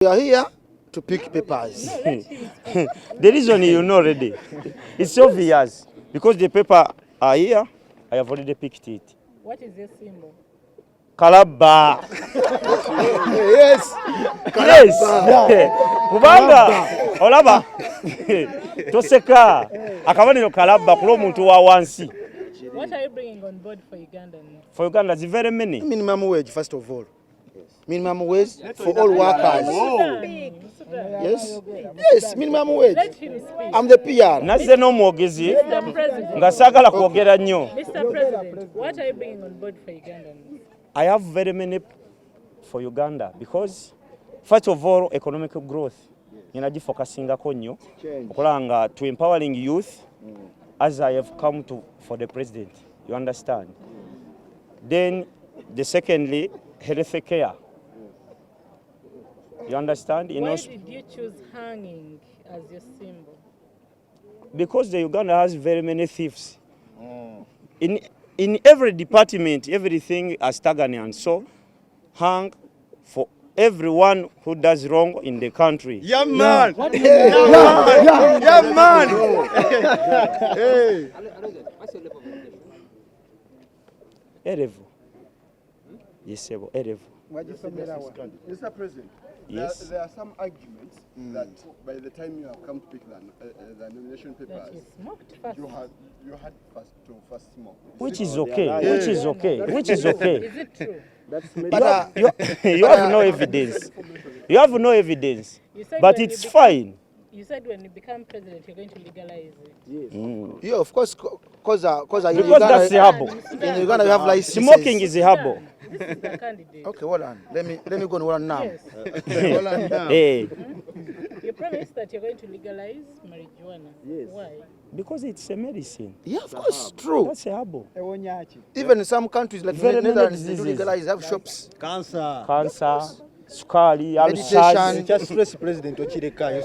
We are here to pick papers. The reason you know already. It's obvious. Because the paper are here, I have already picked it. What is your symbol? Kalaba. Yes. Yes. Kubanga. Olaba. Toseka. Akabaniro kalaba kulo muntu wa wansi. What are you bringing on board for Uganda? For Uganda, it's very many. Minimum wage, first of all. Minimum wage for all workers. Yes. Yes, minimum wage. Let him speak. I'm the PR. Naze no mwogezi. Mr. President. Nga sagala kwogera nnyo. Mr. President, what are you bringing on board for Uganda? I have very many for Uganda because first of all, economic growth. Ninagifocusingako nnyo okulanga to empowering youth as I have come to for the president. You understand? Then the secondly, health care. You understand? Why did you choose hanging as your symbol? Because the Uganda has very many thieves. In every department, everything is stagnant. So hang for everyone who does wrong in the country. Yeah, man. Yeah, man. Hey. Erevu. Yes, Erevu. Mr. President, Yes. there are some arguments that by the time you have come to pick the nomination papers, That you smoked first. you had to first smoke. Which is okay. Which is okay. Which is okay. Is it true? But You have no evidence. You have no evidence. You said But when it's you become- fine. You said when you become president, you're going to legalize it. yeah, of course, because Because that's the harbor. in Uganda we have licenses. Smoking is a harbor. This is the candidate. Okay, hold on. Let me go on one now. Yes. Hold on now. Hey, You promised that you're going to legalize marijuana. Yes. Why? because it's a medicine. Yeah, of course, true. That's a harbor. Even in some countries like Very many Netherlands, they do diseases. legalize, have shops. Cancer. Cancer, sukari, Meditation. ulcers. Just stress president Ochireka.